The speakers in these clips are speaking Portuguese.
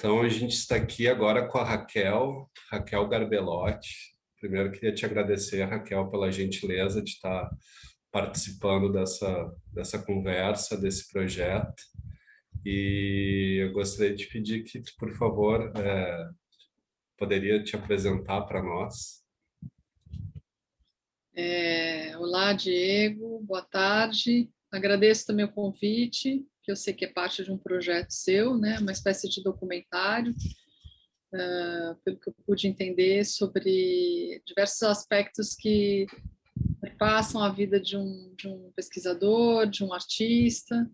Então, a gente está aqui agora com a Raquel Garbelotti. Primeiro, queria te agradecer, Raquel, pela gentileza de estar participando dessa conversa, desse projeto. E eu gostaria de pedir que tu, por favor, poderia te apresentar para nós. Olá, Diego, boa tarde. Agradeço também o convite, que eu sei que é parte de um projeto seu, né? Uma espécie de documentário, pelo que eu pude entender, sobre diversos aspectos que passam a vida de um pesquisador, de um artista,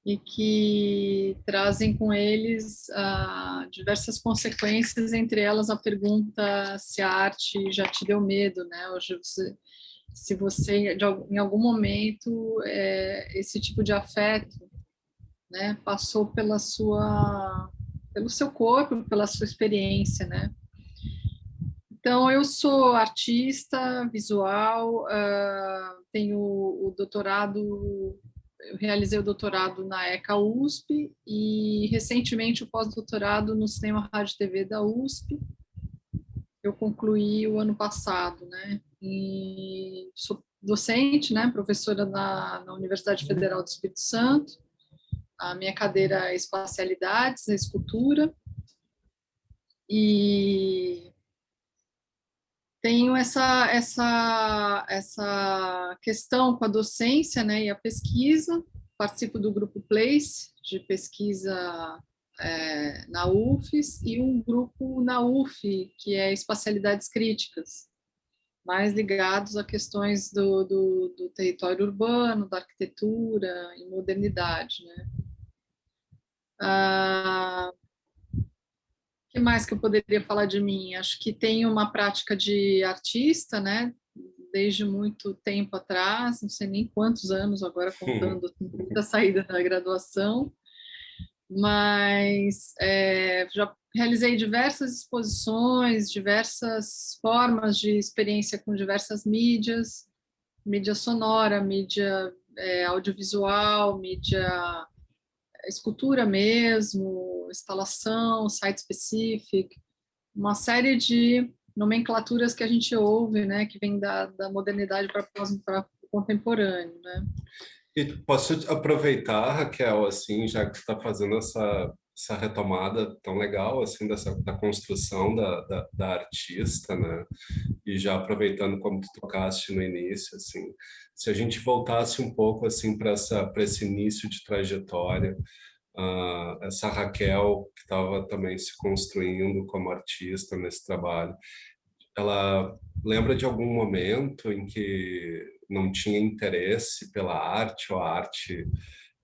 e que trazem com eles diversas consequências, entre elas a pergunta se a arte já te deu medo, né? Hoje se você, em algum momento, esse tipo de afeto, né, passou pelo seu corpo, pela sua experiência, né? Então, eu sou artista visual, tenho o doutorado, eu realizei o doutorado na ECA USP e, recentemente, o pós-doutorado no Cinema, Rádio e TV da USP. Eu concluí o ano passado, né? E sou docente, né? Professora na Universidade Federal do Espírito Santo. A minha cadeira é Espacialidades, a Escultura. E tenho essa questão com a docência, né, e a pesquisa. Participo do grupo PLACE, de pesquisa na UFES, e um grupo na UF, que é Espacialidades Críticas, mais ligados a questões do território urbano, da arquitetura e modernidade, né. O que mais que eu poderia falar de mim? Acho que tenho uma prática de artista, né? Desde muito tempo atrás, não sei nem quantos anos agora contando da saída da graduação, mas já realizei diversas exposições, diversas formas de experiência com diversas mídias, mídia sonora, mídia audiovisual, mídia escultura mesmo, instalação, site-specific, uma série de nomenclaturas que a gente ouve, né, que vem da modernidade para o contemporâneo, né. E posso aproveitar, Raquel, assim, já que tu está fazendo essa retomada tão legal, assim, da construção da artista, né? E já aproveitando como tu tocaste no início, assim, se a gente voltasse um pouco, assim, para esse início de trajetória, essa Raquel que estava também se construindo como artista nesse trabalho, ela lembra de algum momento em que não tinha interesse pela arte, ou a arte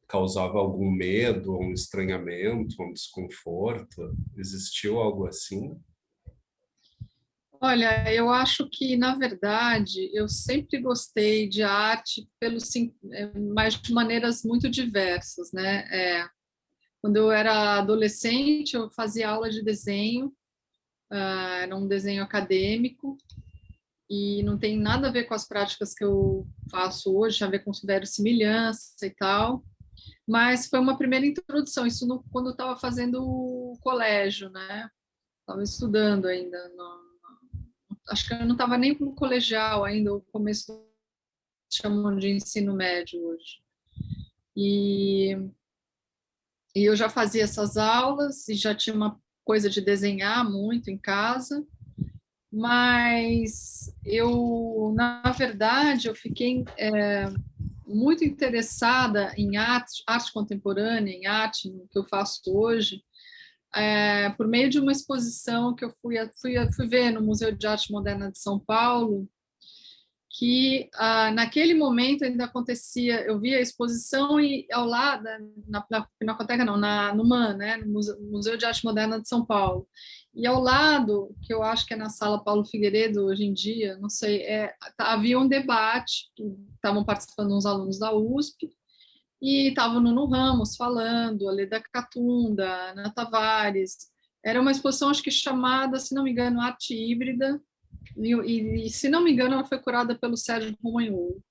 causava algum medo, um estranhamento, um desconforto? Existiu algo assim? Olha, eu acho que, na verdade, eu sempre gostei de arte mas de maneiras muito diversas, né? Quando eu era adolescente, eu fazia aula de desenho, era um desenho acadêmico, e não tem nada a ver com as práticas que eu faço hoje, já considero semelhança e tal, mas foi uma primeira introdução, isso quando eu estava fazendo o colégio, né? Estava estudando ainda, acho que eu não estava nem no colegial ainda, o começo chamam de ensino médio hoje. E eu já fazia essas aulas e já tinha uma coisa de desenhar muito em casa, mas na verdade, eu fiquei muito interessada em arte contemporânea, em arte, no que eu faço hoje, por meio de uma exposição que eu fui ver no Museu de Arte Moderna de São Paulo, que naquele momento ainda acontecia, eu via a exposição e ao lado, na Pinacoteca não, no MAN, né, no Museu de Arte Moderna de São Paulo, e ao lado, que eu acho que é na Sala Paulo Figueiredo hoje em dia, não sei, havia um debate, estavam participando uns alunos da USP, e estava o Nuno Ramos falando, a Leda Catunda, a Ana Tavares, era uma exposição, acho que chamada, se não me engano, Arte Híbrida, e, se não me engano, ela foi curada pelo Sérgio Romagnolo.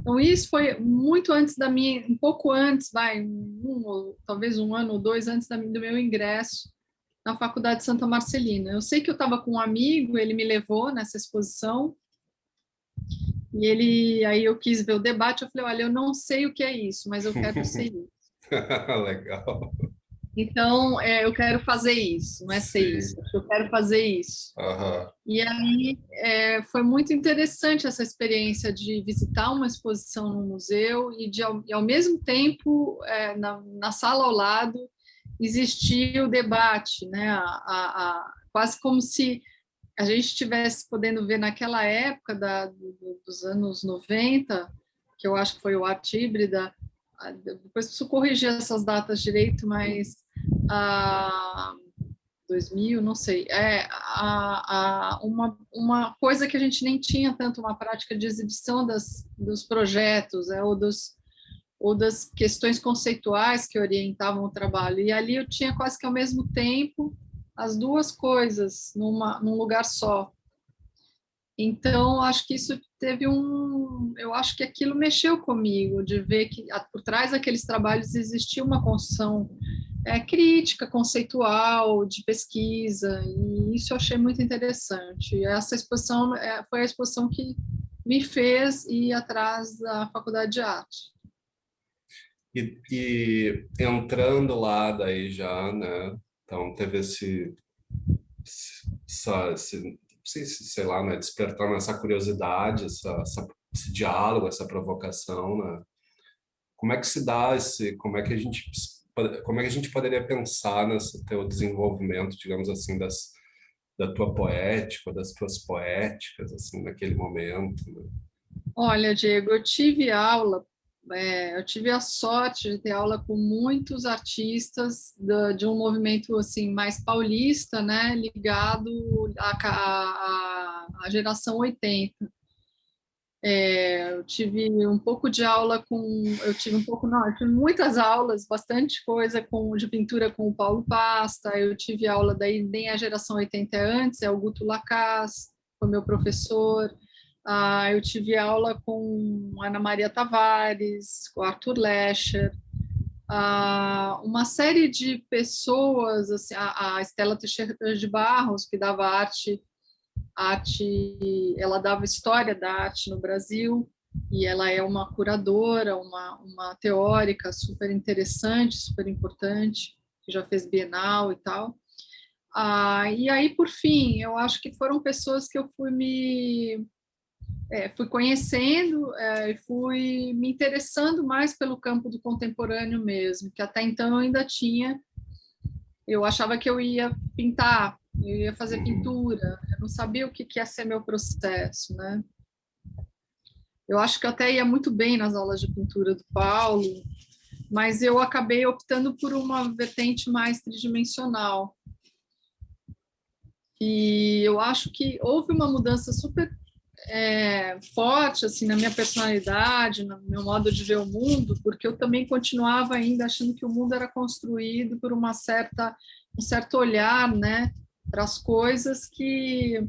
Então, isso foi muito antes da minha, um pouco antes, talvez um ano ou dois antes do meu ingresso na Faculdade Santa Marcelina. Eu sei que eu estava com um amigo, ele me levou nessa exposição, e aí eu quis ver o debate, eu falei, olha, eu não sei o que é isso, mas eu quero ser isso. Legal. Então, eu quero fazer isso, não é ser isso, Sim. eu quero fazer isso. Aham. E aí foi muito interessante essa experiência de visitar uma exposição no museu e ao mesmo tempo, na sala ao lado, existia o debate, né? Quase como se a gente estivesse podendo ver naquela época dos anos 90, que eu acho que foi o Arte Híbrida, depois preciso corrigir essas datas direito, mas a 2000, não sei, uma coisa que a gente nem tinha tanto uma prática de exibição dos projetos, ou das questões conceituais que orientavam o trabalho. E ali eu tinha quase que ao mesmo tempo as duas coisas num lugar só. Então, acho que isso eu acho que aquilo mexeu comigo, de ver que por trás daqueles trabalhos existia uma construção crítica, conceitual, de pesquisa, e isso eu achei muito interessante. E essa exposição foi a exposição que me fez ir atrás da Faculdade de Arte. E entrando lá daí já, né? Então teve sei lá, né? Despertando essa curiosidade, esse diálogo, essa provocação, né? Como é que se dá como é que a gente poderia pensar nesse teu desenvolvimento, digamos assim, da tua poética, das tuas poéticas, assim, naquele momento, né? Olha, Diego, eu tive a sorte de ter aula com muitos artistas de um movimento assim mais paulista, né, ligado à geração 80. Eu tive um pouco de aula eu tive um pouco, não, eu tive muitas aulas, bastante coisa de pintura com o Paulo Pasta, eu tive aula daí, nem a geração 80 é antes, é o Guto Lacaz, foi meu professor. Eu tive aula com Ana Maria Tavares, com Arthur Lescher, uma série de pessoas, assim, a Estela Teixeira de Barros, que dava ela dava história da arte no Brasil, e ela é uma curadora, uma teórica super interessante, super importante, que já fez Bienal e tal. E aí, por fim, eu acho que foram pessoas que eu fui conhecendo e fui me interessando mais pelo campo do contemporâneo mesmo, que até então eu ainda eu achava que eu ia pintar, eu ia fazer Uhum. pintura, eu não sabia o que ia ser meu processo, né? Eu acho que eu até ia muito bem nas aulas de pintura do Paulo, mas eu acabei optando por uma vertente mais tridimensional. E eu acho que houve uma mudança super forte assim na minha personalidade, no meu modo de ver o mundo, porque eu também continuava ainda achando que o mundo era construído por um certo olhar, né, para as coisas que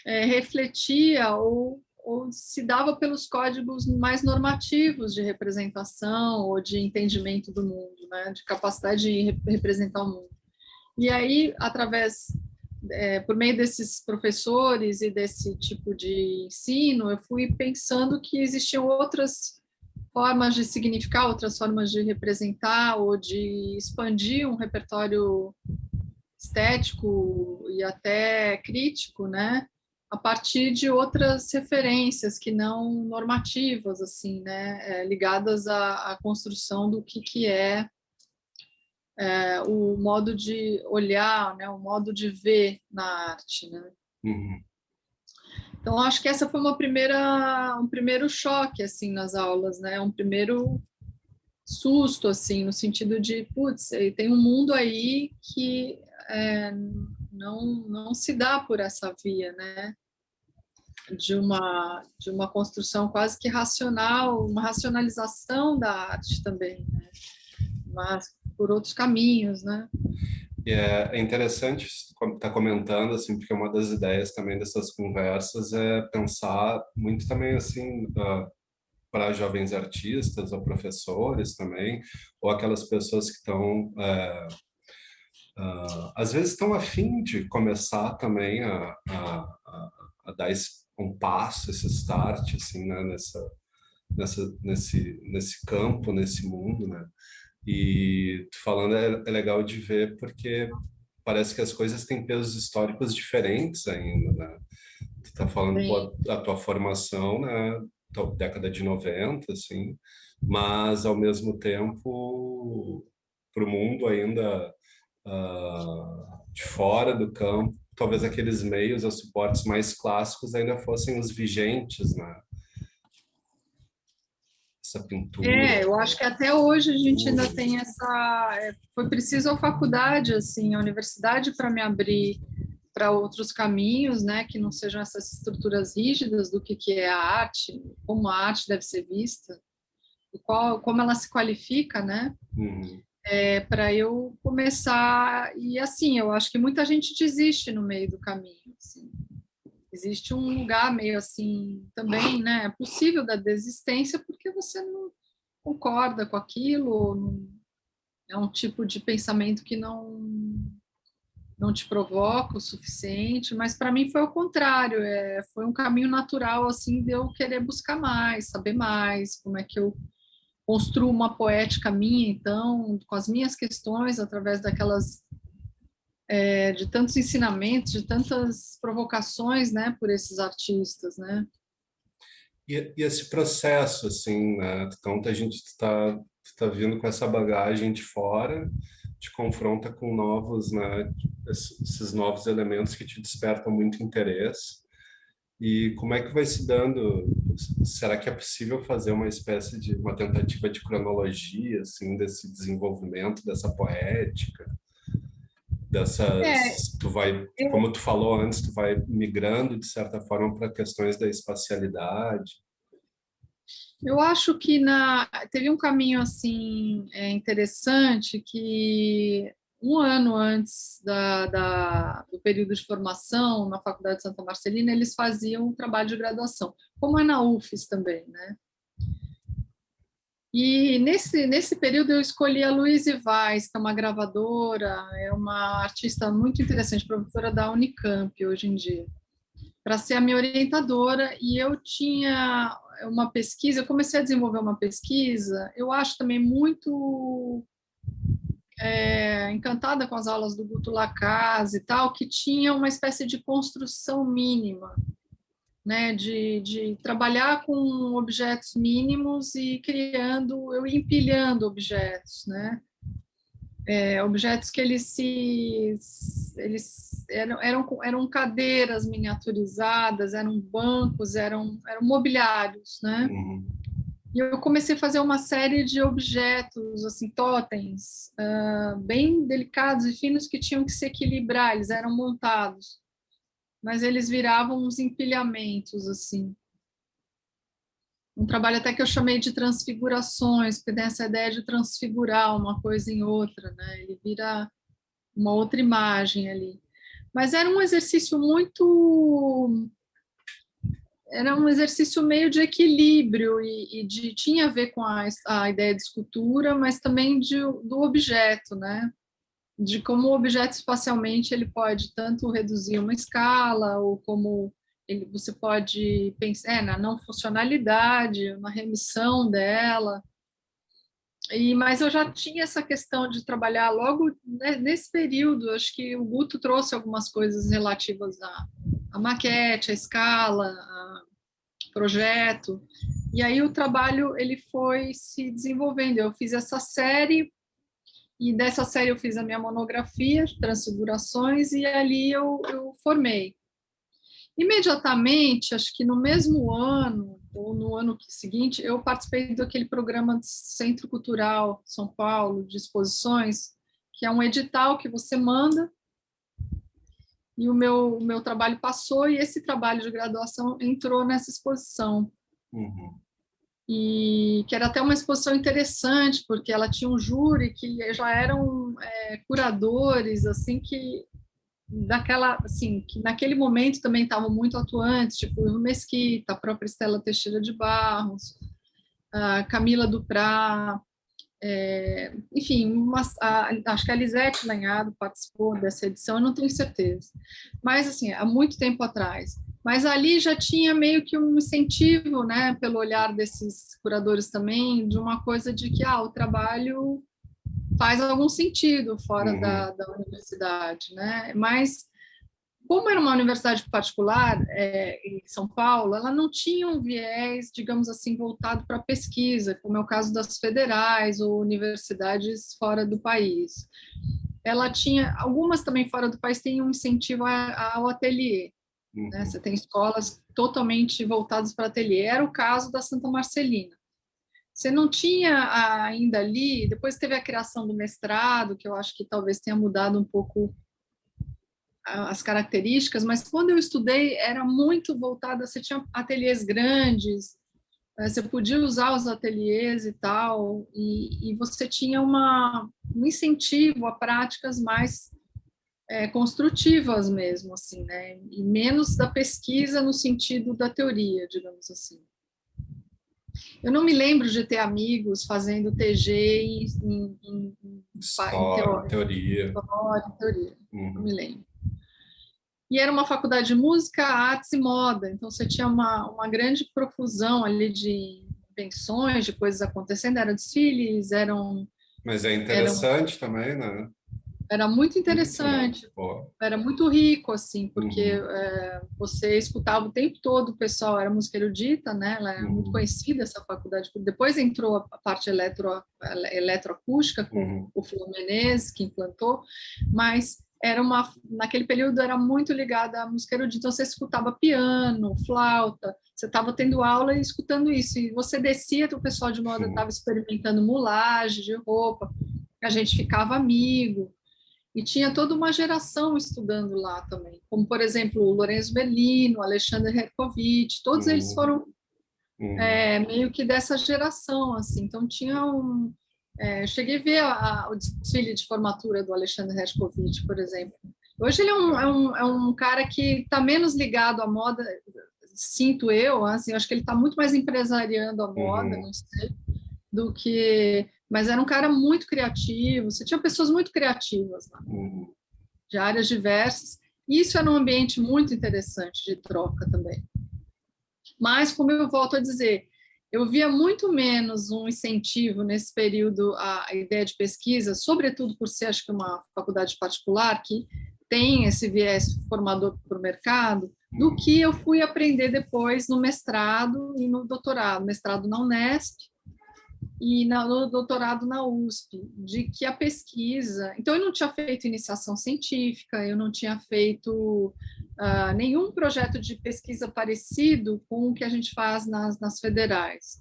refletia ou se dava pelos códigos mais normativos de representação ou de entendimento do mundo, né, de capacidade de representar o mundo. E aí, por meio desses professores e desse tipo de ensino, eu fui pensando que existiam outras formas de significar, outras formas de representar ou de expandir um repertório estético e até crítico, né? A partir de outras referências que não normativas, assim, né? Ligadas à construção do que é o modo de olhar, né, o modo de ver na arte, né? Uhum. Então acho que essa foi um primeiro choque assim nas aulas, né? Um primeiro susto assim no sentido de, putz, tem um mundo aí que não se dá por essa via, né? De uma construção quase que racional, uma racionalização da arte também, né? Mas por outros caminhos, né? E é interessante estar comentando, assim, porque uma das ideias também dessas conversas é pensar muito também, assim, para jovens artistas ou professores também, ou aquelas pessoas que estão às vezes estão a fim de começar também a dar um passo, esse start, assim, né, nesse campo, nesse mundo, né? E tu falando é legal de ver porque parece que as coisas têm pesos históricos diferentes ainda, né? Tu tá falando, Sim. pô, a tua formação, né, década de 90, assim, mas ao mesmo tempo para o mundo ainda de fora do campo, talvez aqueles meios ou suportes mais clássicos ainda fossem os vigentes, né? Essa pintura, Eu acho que até hoje a gente ainda pintura. tem essa. Foi preciso a faculdade, assim, a universidade para me abrir para outros caminhos, né, que não sejam essas estruturas rígidas do que é a arte, como a arte deve ser vista, e como ela se qualifica, né, Uhum. para eu começar. E assim, eu acho que muita gente desiste no meio do caminho. Assim. Existe um lugar meio assim também, né, é possível da desistência porque você não concorda com aquilo, é um tipo de pensamento que não te provoca o suficiente, mas para mim foi o contrário, foi um caminho natural assim de eu querer buscar mais, saber mais, como é que eu construo uma poética minha, então, com as minhas questões, através daquelas de tantos ensinamentos, de tantas provocações, né, por esses artistas, né? E esse processo, assim, né? Então, a gente tá vindo com essa bagagem de fora, te confronta com novos, né? Esses novos elementos que te despertam muito interesse. E como é que vai se dando? Será que é possível fazer uma espécie de uma tentativa de cronologia, assim, desse desenvolvimento, dessa poética, É, dessas, tu vai, eu, como tu falou antes, tu vai migrando de certa forma para questões da espacialidade. eu acho que teve um caminho assim interessante que um ano antes do período de formação na Faculdade de Santa Marcelina, eles faziam um trabalho de graduação, como é na UFES também, né? E nesse período eu escolhi a Louise Weiss, que é uma gravadora, é uma artista muito interessante, professora da Unicamp hoje em dia, para ser a minha orientadora. E eu tinha uma pesquisa, eu comecei a desenvolver uma pesquisa, eu acho também muito encantada com as aulas do Guto Lacase e tal, que tinha uma espécie de construção mínima, né, de trabalhar com objetos mínimos e criando, eu empilhando objetos, né, objetos que eles eram cadeiras miniaturizadas, eram bancos, eram mobiliários, né, Uhum. e eu comecei a fazer uma série de objetos, assim, totens, bem delicados e finos que tinham que se equilibrar, eles eram montados, mas eles viravam uns empilhamentos, assim. Um trabalho até que eu chamei de transfigurações, porque tem essa ideia de transfigurar uma coisa em outra, né? Ele vira uma outra imagem ali. Mas era um exercício meio de equilíbrio tinha a ver com a ideia de escultura, mas também do objeto, né? De como o objeto espacialmente ele pode tanto reduzir uma escala ou como você pode pensar na não funcionalidade, na remissão dela. Mas eu já tinha essa questão de trabalhar logo nesse período. Acho que o Guto trouxe algumas coisas relativas à maquete, à escala, a projeto. E aí o trabalho ele foi se desenvolvendo. Eu fiz essa série e dessa série eu fiz a minha monografia de transfigurações e ali eu formei. Imediatamente, acho que no mesmo ano ou no ano seguinte, eu participei daquele programa do Centro Cultural São Paulo de exposições, que é um edital que você manda e o meu trabalho passou e esse trabalho de graduação entrou nessa exposição. Uhum. E que era até uma exposição interessante, porque ela tinha um júri que já eram curadores, assim, que naquele momento também estavam muito atuantes, tipo o Mesquita, a própria Estela Teixeira de Barros, a Camila Duprá, enfim, acho que a Lisete Lanhado participou dessa edição, eu não tenho certeza, mas assim, há muito tempo atrás. Mas ali já tinha meio que um incentivo, né, pelo olhar desses curadores também, de uma coisa de que o trabalho faz algum sentido fora da universidade, né? Mas como era uma universidade particular em São Paulo, ela não tinha um viés, digamos assim, voltado para a pesquisa, como é o caso das federais ou universidades fora do país. Ela tinha, algumas também fora do país têm um incentivo ao ateliê, né? Você tem escolas totalmente voltadas para ateliê. Era o caso da Santa Marcelina. Você não tinha ainda ali, depois teve a criação do mestrado, que eu acho que talvez tenha mudado um pouco as características, mas quando eu estudei era muito voltada, você tinha ateliês grandes, você podia usar os ateliês e tal, e você tinha um incentivo a práticas mais construtivas mesmo, assim, né? E menos da pesquisa no sentido da teoria, digamos assim. Eu não me lembro de ter amigos fazendo TG em teoria. Teoria. Não me lembro. E era uma faculdade de música, artes e moda, então você tinha uma grande profusão ali de invenções, de coisas acontecendo, eram desfiles, Mas é interessante também, né? Era muito interessante, era muito rico, assim, porque você escutava o tempo todo o pessoal, era música erudita, né? Ela era muito conhecida, essa faculdade. Depois entrou a parte eletroacústica, com o Flor Menezes, que implantou, mas naquele período era muito ligada à música erudita, então você escutava piano, flauta, você estava tendo aula e escutando isso, e você descia, o pessoal de moda estava experimentando mulagem de roupa, a gente ficava amigo, e tinha toda uma geração estudando lá também, como, por exemplo, o Lourenço Bellino, Alexandre Herkovitch, todos eles foram meio que dessa geração, assim. Então, tinha cheguei a ver o desfile de formatura do Alexandre Herkovitch, por exemplo. Hoje ele é um cara que está menos ligado à moda, sinto eu, assim, eu acho que ele está muito mais empresariando a moda, não sei, do que... Mas era um cara muito criativo, você tinha pessoas muito criativas lá, de áreas diversas, e isso era um ambiente muito interessante de troca também. Mas, como eu volto a dizer, eu via muito menos um incentivo nesse período à ideia de pesquisa, sobretudo por ser, acho que, uma faculdade particular, que tem esse viés formador para o mercado, do que eu fui aprender depois no mestrado e no doutorado, mestrado na Unesp, e no doutorado na USP, de que a pesquisa... Então, eu não tinha feito iniciação científica, eu não tinha feito nenhum projeto de pesquisa parecido com o que a gente faz nas federais.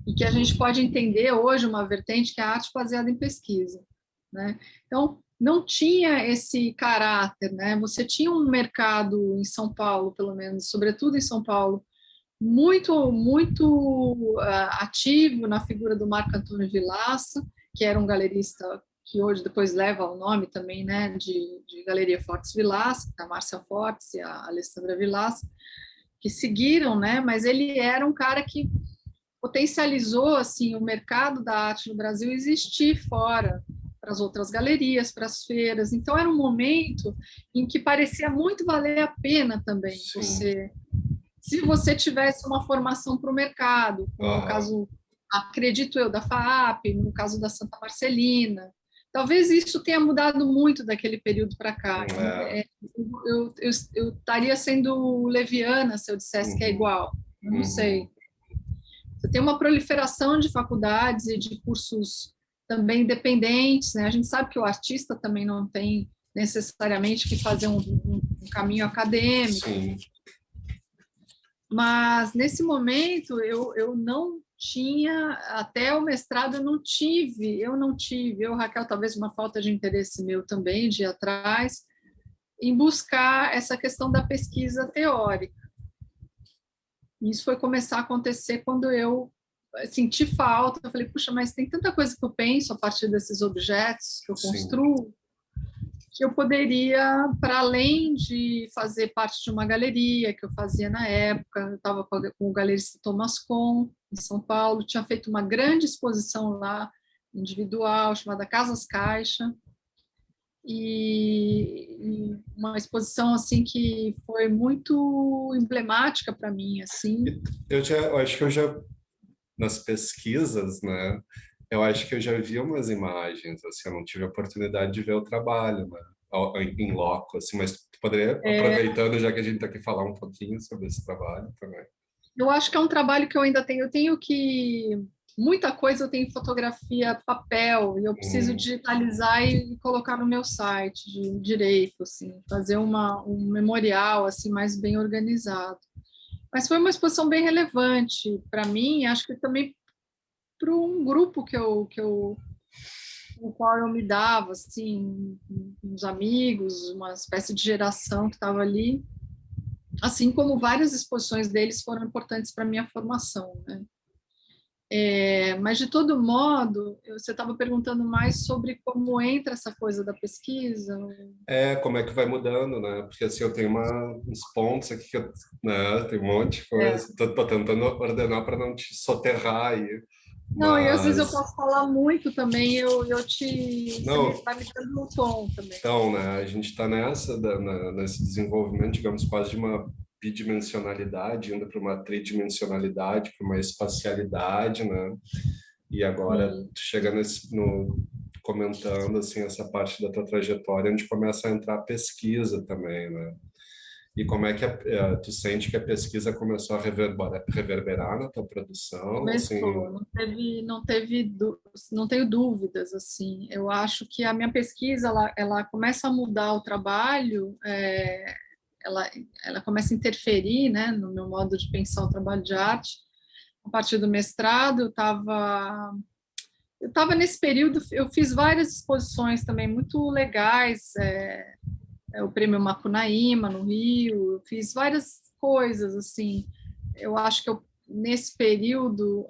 E que a gente pode entender hoje uma vertente que é a arte baseada em pesquisa, né? Então, não tinha esse caráter, né? Você tinha um mercado em São Paulo, pelo menos, sobretudo em São Paulo, muito ativo na figura do Marco Antônio Vilaça, que era um galerista que hoje depois leva o nome também, né, de Galeria Fortes Vilaça, a Márcia Fortes e a Alessandra Vilaça, que seguiram, né, mas ele era um cara que potencializou assim o mercado da arte no Brasil existir fora, para as outras galerias, para as feiras. Então era um momento em que parecia muito valer a pena também se você tivesse uma formação para o mercado, no caso, acredito eu, da FAAP, no caso da Santa Marcelina. Talvez isso tenha mudado muito daquele período para cá. Eu estaria sendo leviana se eu dissesse que é igual. Eu não sei. Você tem uma proliferação de faculdades e de cursos também independentes, né? A gente sabe que o artista também não tem necessariamente que fazer um caminho acadêmico. Sim. Mas, nesse momento, eu não tinha, até o mestrado eu não tive, Raquel, talvez uma falta de interesse meu também, de ir atrás, em buscar essa questão da pesquisa teórica. Isso foi começar a acontecer quando eu senti falta, eu falei, puxa, mas tem tanta coisa que eu penso a partir desses objetos que eu construo, que eu poderia, para além de fazer parte de uma galeria que eu fazia na época, eu estava com o galerista Thomas Kohn, em São Paulo, tinha feito uma grande exposição lá individual, chamada Casas Caixa, e uma exposição assim que foi muito emblemática para mim, assim. Eu acho que eu já, nas pesquisas, né, eu acho que eu já vi umas imagens, assim, eu não tive a oportunidade de ver o trabalho, né, em loco, assim, mas tu poderia, aproveitando, já que a gente está aqui, falar um pouquinho sobre esse trabalho também. Eu acho que é um trabalho que eu ainda tenho. Eu tenho que muita coisa eu tenho em fotografia, papel, e eu preciso digitalizar e colocar no meu site de direito, assim, fazer um memorial assim mais bem organizado. Mas foi uma exposição bem relevante para mim, acho que também para um grupo com o qual eu me dava, assim, uns amigos, uma espécie de geração que estava ali, assim como várias exposições deles foram importantes para a minha formação, né? Mas, de todo modo, você estava perguntando mais sobre como entra essa coisa da pesquisa. Como é que vai mudando, né? Porque assim, eu tenho uns pontos aqui que né, tem um monte de coisa. Tô tentando ordenar para não te soterrar aí. Não, e às vezes eu Mas, posso falar muito também, você não, vai me dando um tom também. então, né, a gente está nesse desenvolvimento, digamos, quase de uma bidimensionalidade, indo para uma tridimensionalidade, para uma espacialidade, né? E agora Sim. tu chega comentando assim essa parte da tua trajetória, onde começa a entrar a pesquisa também, né? E como é que tu sente que a pesquisa começou a reverberar na tua produção, assim? Começou, não tenho dúvidas, assim. Eu acho que a minha pesquisa, ela começa a mudar o trabalho, ela, ela começa a interferir, né, no meu modo de pensar o trabalho de arte. A partir do mestrado, eu estava nesse período, eu fiz várias exposições também muito legais, o Prêmio Macunaíma, no Rio, eu fiz várias coisas, assim. Eu acho que nesse período,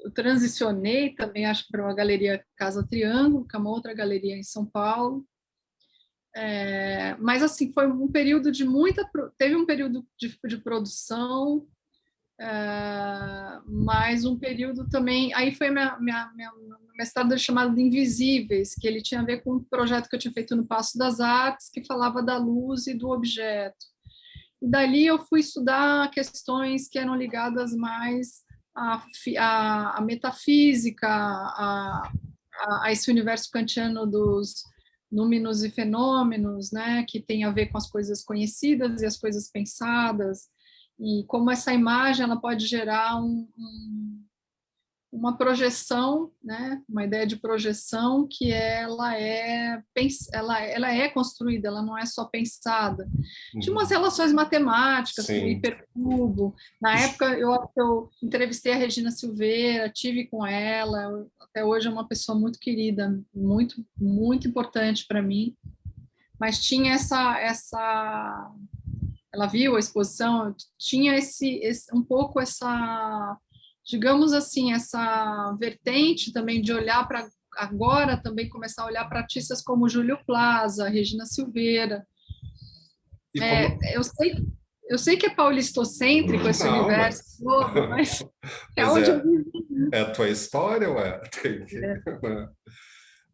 eu transicionei também, acho que para uma galeria Casa Triângulo, que é uma outra galeria em São Paulo. Mas, assim, foi um período de teve um período de produção, mas um período também. Aí foi meu mestrado chamado de Invisíveis, que ele tinha a ver com um projeto que eu tinha feito no Paço das Artes, que falava da luz e do objeto. E dali eu fui estudar questões que eram ligadas mais à metafísica, a esse universo kantiano dos númenos e fenômenos, né, que tem a ver com as coisas conhecidas e as coisas pensadas, e como essa imagem ela pode gerar uma projeção, né, uma ideia de projeção que ela é construída, ela não é só pensada. Tinha umas relações matemáticas com o Sim. hipercubo. Na época eu entrevistei a Regina Silveira, tive com ela, até hoje é uma pessoa muito querida, muito muito importante para mim. Mas tinha ela viu a exposição, tinha um pouco essa, digamos assim, essa vertente também de olhar para agora também começar a olhar para artistas como Júlio Plaza, Regina Silveira. Eu sei que é paulistocêntrico esse Não, universo todo, mas é mas onde eu vivi. é a tua história, ué. Né?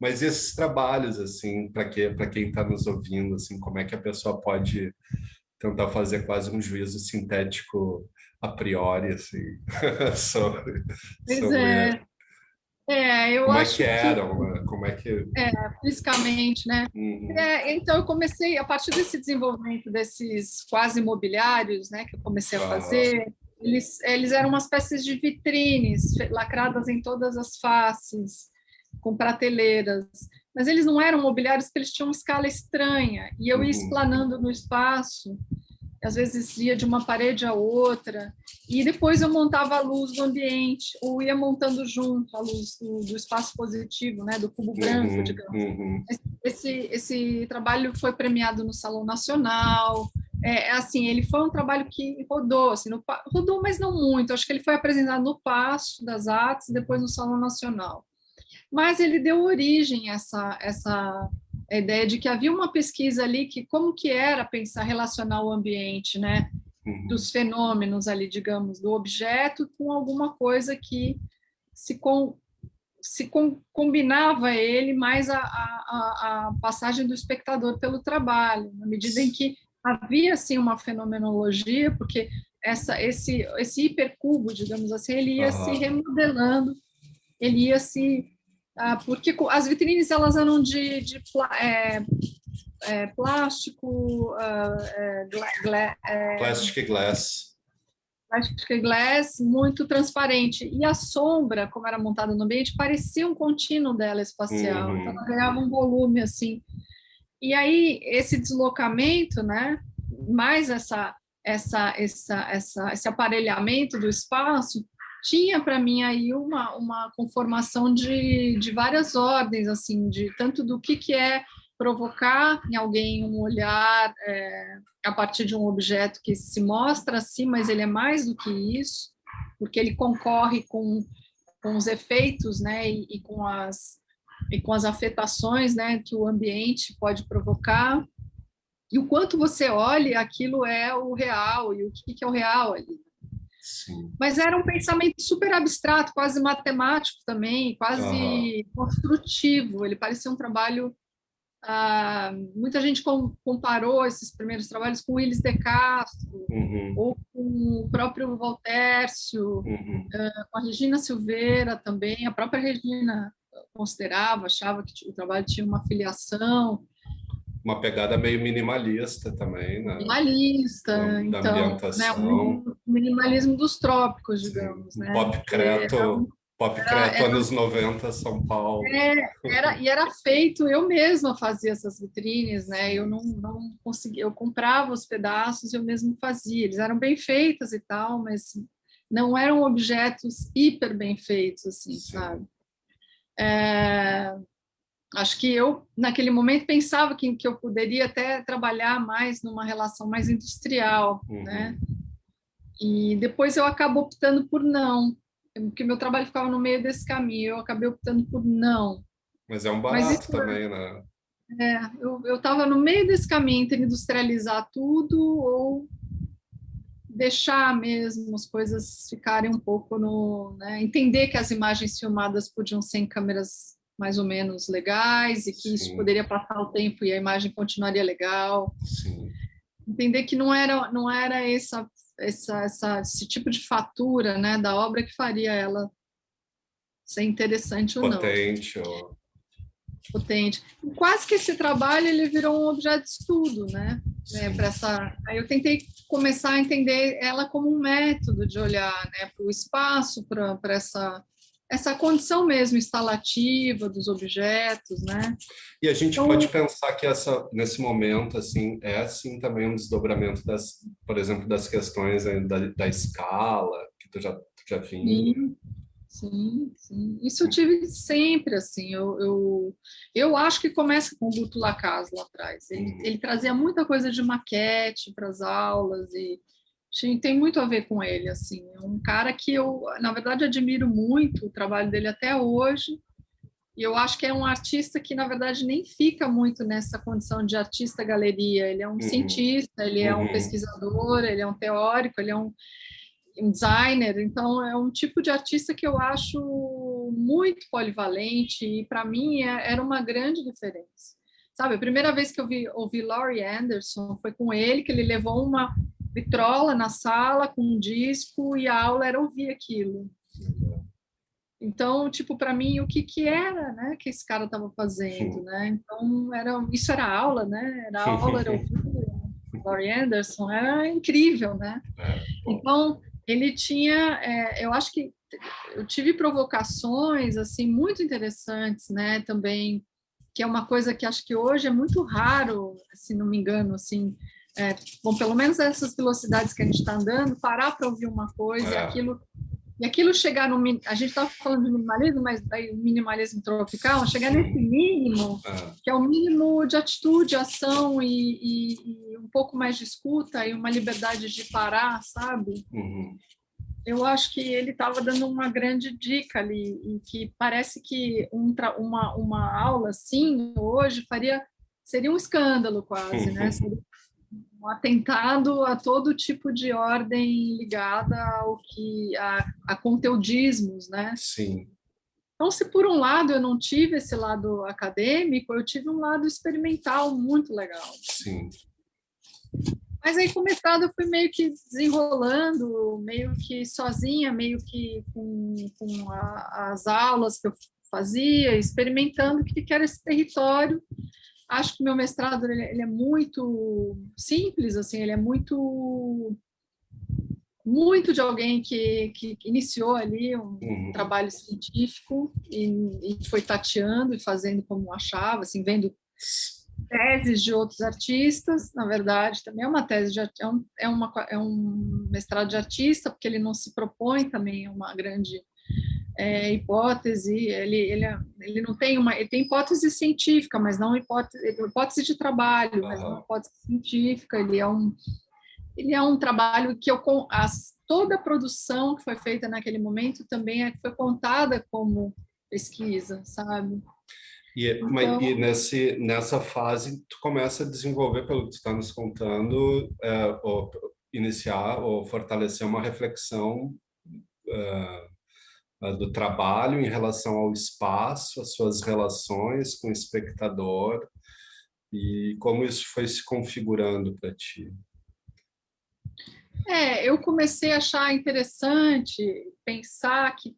Mas esses trabalhos, assim, para quem está nos ouvindo, assim, como é que a pessoa pode tentar fazer quase um juízo sintético a priori, assim, sobre, Pois sobre eu como é que acho que eram, né? Como é que... fisicamente, né? Uhum. Então eu comecei a partir desse desenvolvimento desses quase imobiliários, né, que eu comecei a Aham. fazer. Eles eram uma espécie de vitrines lacradas em todas as faces, com prateleiras. Mas eles não eram mobiliários porque eles tinham uma escala estranha e eu ia Uhum. explanando no espaço. Às vezes ia de uma parede a outra, e depois eu montava a luz do ambiente, ou ia montando junto a luz do espaço positivo, né, do cubo branco, Uhum. digamos. Uhum. Esse trabalho foi premiado no Salão Nacional. Assim, ele foi um trabalho que rodou, assim, rodou, mas não muito. Acho que ele foi apresentado no Paço das Artes, depois no Salão Nacional. Mas ele deu origem a essa ideia de que havia uma pesquisa ali que como que era pensar relacionar o ambiente, né, Uhum. dos fenômenos ali, digamos, do objeto com alguma coisa que se com, combinava ele mais a passagem do espectador pelo trabalho, na medida em que havia assim uma fenomenologia, porque esse hipercubo, digamos assim, ele ia se remodelando, ele ia se porque as vitrines elas eram de plástico, Plastic glass. plastic glass muito transparente, e a sombra, como era montada no ambiente, parecia um contínuo dela espacial, então ela ganhava um volume assim. E aí esse deslocamento, né, mais esse aparelhamento do espaço tinha para mim aí uma conformação de várias ordens, assim, de tanto do que é provocar em alguém um olhar a partir de um objeto que se mostra assim, mas ele é mais do que isso, porque ele concorre com os efeitos, né, e com as afetações, né, que o ambiente pode provocar, e o quanto você olha, aquilo é o real, e o que é o real ali. Sim. Mas era um pensamento super abstrato, quase matemático também, quase construtivo. Ele parecia um trabalho... muita gente comparou esses primeiros trabalhos com Willis de Castro, ou com o próprio Voltércio, com a Regina Silveira também. A própria Regina achava que o trabalho tinha uma filiação. Uma pegada meio minimalista também, né? Minimalista, Da então, né, ambientação. o minimalismo dos trópicos, digamos, Sim. né? Pop creto anos 90, São Paulo. Era feito, eu mesma fazia essas vitrines, né? Eu não conseguia, eu comprava os pedaços, eu mesma fazia. Eles eram bem feitas e tal, mas não eram objetos hiper bem feitos, assim, Sim. sabe? Acho que eu, naquele momento, pensava que eu poderia até trabalhar mais numa relação mais industrial, né? E depois eu acabo optando por não, porque meu trabalho ficava no meio desse caminho, eu acabei optando por não. Mas é um Mas barato isso, também, né? eu estava no meio desse caminho entre industrializar tudo ou deixar mesmo as coisas ficarem um pouco né? Entender que as imagens filmadas podiam ser em câmeras mais ou menos legais e que isso poderia passar o tempo e a imagem continuaria legal. Sim. Entender que não era esse tipo de fatura, né, da obra que faria ela ser interessante ou não. Potente. E quase que esse trabalho ele virou um objeto de estudo, né? Aí eu tentei começar a entender ela como um método de olhar, né, para o espaço, para essa condição mesmo instalativa dos objetos, né? E a gente pode pensar que nesse momento assim é assim também um desdobramento por exemplo, das questões da escala que tu já vinha. Sim. Isso eu tive sempre, assim, eu acho que começa com o Guto Lacaz lá atrás. Ele trazia muita coisa de maquete para as aulas e tem muito a ver com ele, assim. É um cara que eu, na verdade, admiro muito o trabalho dele até hoje, e eu acho que é um artista que, na verdade, nem fica muito nessa condição de artista-galeria. Ele é um cientista, ele é um pesquisador, ele é um teórico, ele é um designer, então é um tipo de artista que eu acho muito polivalente e para mim era uma grande referência. Sabe, a primeira vez que eu ouvi Laurie Anderson foi com ele, que ele levou uma vitrola na sala com um disco e a aula era ouvir aquilo. Então, tipo, para mim, o que era, né, que esse cara estava fazendo, né? Então, isso era aula, né? Era aula, era ouvir. Laurie Anderson era incrível, né? Então, ele tinha, eu acho que eu tive provocações assim muito interessantes, né? Também, que é uma coisa que acho que hoje é muito raro, se não me engano, assim, bom, pelo menos essas velocidades que a gente está andando, parar para ouvir uma coisa e aquilo chegar no... A gente estava falando de minimalismo, mas daí o minimalismo tropical, chegar nesse mínimo, que é o mínimo de atitude, ação e um pouco mais de escuta e uma liberdade de parar, sabe? Eu acho que ele estava dando uma grande dica ali, e que parece que uma aula assim, hoje, seria um escândalo quase, né? Seria um atentado a todo tipo de ordem ligada a conteudismos, né? Sim. Então, se por um lado eu não tive esse lado acadêmico, eu tive um lado experimental muito legal. Sim. Mas aí, com o mestrado, eu fui meio que desenrolando, meio que sozinha, meio que com as aulas que eu fazia, experimentando o que era esse território. Acho que o meu mestrado ele é muito simples, assim, ele é muito de alguém que iniciou ali um trabalho científico e foi tateando e fazendo como achava, assim, vendo teses de outros artistas. Na verdade, também é uma tese de é um mestrado de artista, porque ele não se propõe também a uma grande hipótese. Ele não tem ele tem hipótese científica, mas não hipótese de trabalho, mas não hipótese científica. Ele é um trabalho que toda a produção que foi feita naquele momento também foi contada como pesquisa, sabe? Então, nessa fase, tu começa a desenvolver, pelo que tu está nos contando, ou iniciar ou fortalecer uma reflexão do trabalho em relação ao espaço, as suas relações com o espectador e como isso foi se configurando para ti. Eu comecei a achar interessante pensar que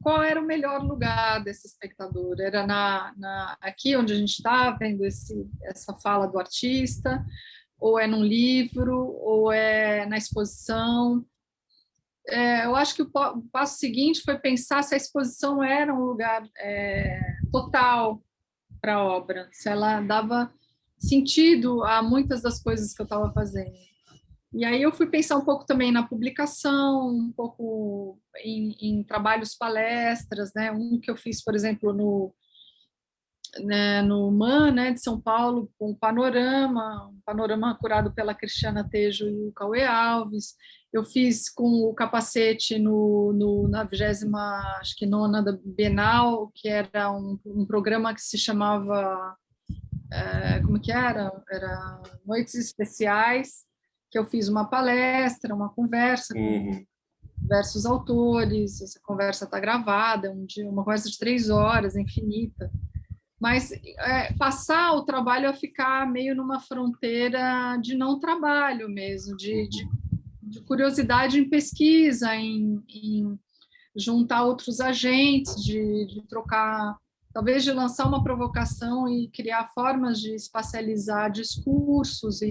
qual era o melhor lugar desse espectador. Era aqui onde a gente está vendo essa fala do artista, ou é num livro, ou é na exposição. Eu acho que o passo seguinte foi pensar se a exposição era um lugar total para a obra, se ela dava sentido a muitas das coisas que eu estava fazendo. E aí eu fui pensar um pouco também na publicação, um pouco em trabalhos palestras, né? Um que eu fiz, por exemplo, no MAN, né, de São Paulo, com um panorama curado pela Cristiana Tejo e o Cauê Alves. Eu fiz com o Capacete na 29ª, acho que nona da Bienal, que era um programa que se chamava, como que era? Era Noites Especiais, que eu fiz uma palestra, uma conversa com diversos autores. Essa conversa está gravada, uma conversa de 3 horas, infinita. Mas passar o trabalho a ficar meio numa fronteira de não trabalho mesmo, de curiosidade em pesquisa, em juntar outros agentes, de trocar, talvez de lançar uma provocação e criar formas de espacializar discursos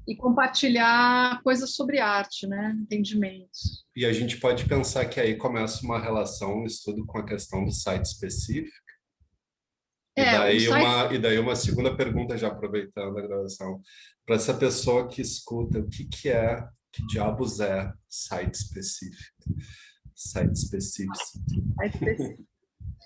e compartilhar coisas sobre arte, né? Entendimentos. E a gente pode pensar que aí começa uma relação, um estudo com a questão do site específico. E daí uma segunda pergunta, já aproveitando a gravação, para essa pessoa que escuta, que diabos é site específico? Site específico.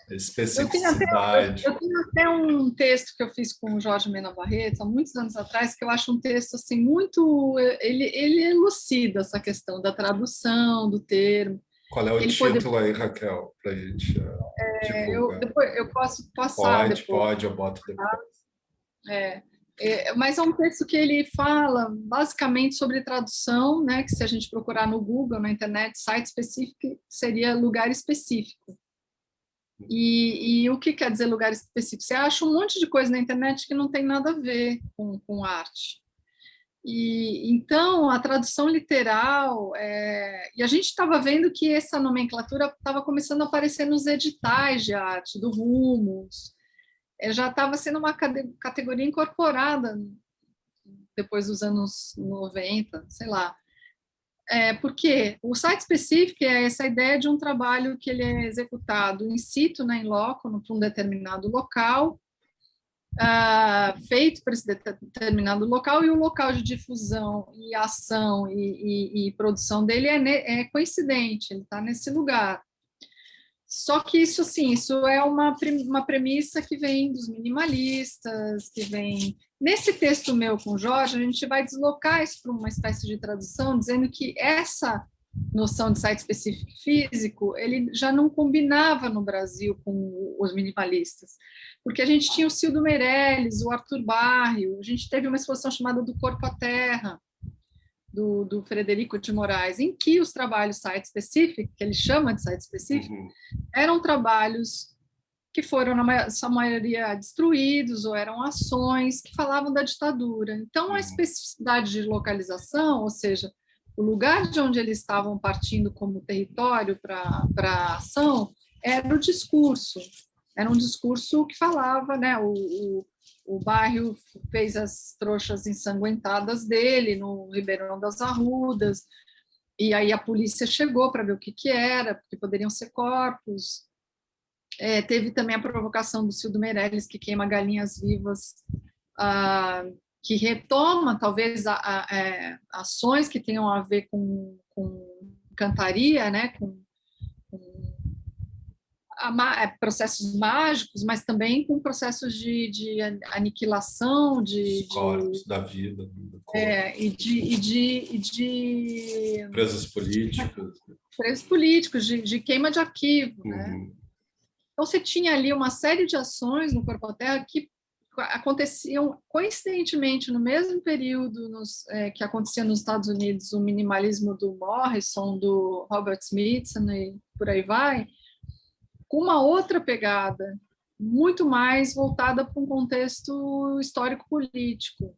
Especificidade. Eu tenho até um texto que eu fiz com o Jorge Mena Barreto, há muitos anos atrás, que eu acho um texto assim, muito... Ele elucida essa questão da tradução, do termo. Qual é o título aí, Raquel, para a gente divulgar? Eu posso passar depois. Pode, eu boto depois. Mas é um texto que ele fala basicamente sobre tradução, né? Que se a gente procurar no Google, na internet, site específico seria lugar específico. E o que quer dizer lugar específico? Você acha um monte de coisa na internet que não tem nada a ver com arte. E então a tradução literal, e a gente estava vendo que essa nomenclatura estava começando a aparecer nos editais de arte, do Rumos, já estava sendo uma categoria incorporada depois dos anos 90, sei lá. Porque o site específico é essa ideia de um trabalho que ele é executado in situ, né, em loco, para um determinado local, feito para esse determinado local, e o local de difusão e ação e produção dele é coincidente, ele está nesse lugar. Só que isso, assim, isso é uma premissa que vem dos minimalistas, que vem... Nesse texto meu com o Jorge, a gente vai deslocar isso para uma espécie de tradução, dizendo que essa noção de site específico físico, ele já não combinava no Brasil com os minimalistas, porque a gente tinha o Cildo Meirelles, o Arthur Barrio, a gente teve uma exposição chamada Do Corpo à Terra, do Frederico de Moraes, em que os trabalhos site-specific, que ele chama de site-specific, eram trabalhos que foram, na sua maioria, destruídos, ou eram ações que falavam da ditadura. Então, a especificidade de localização, ou seja, o lugar de onde eles estavam partindo como território para a ação, era o discurso. Era um discurso que falava, né, o bairro fez as trouxas ensanguentadas dele, no Ribeirão das Arrudas, e aí a polícia chegou para ver o que era, porque poderiam ser corpos. Teve também a provocação do Cildo Meirelles, que queima galinhas vivas, que retoma, talvez, ações que tenham a ver com cantaria, né, com processos mágicos, mas também com processos de aniquilação, corpos da vida, e de presos políticos, de queima de arquivo, né? Então você tinha ali uma série de ações no Corpo à Terra que aconteciam coincidentemente no mesmo período que acontecia nos Estados Unidos, o minimalismo do Morrison, do Robert Smithson e por aí vai, com uma outra pegada, muito mais voltada para um contexto histórico-político.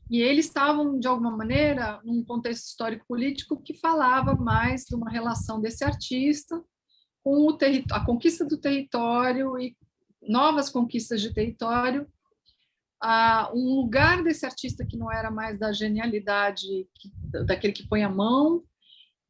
E eles estavam, de alguma maneira, num contexto histórico-político que falava mais de uma relação desse artista com a conquista do território e novas conquistas de território, um lugar desse artista que não era mais da genialidade daquele que põe a mão,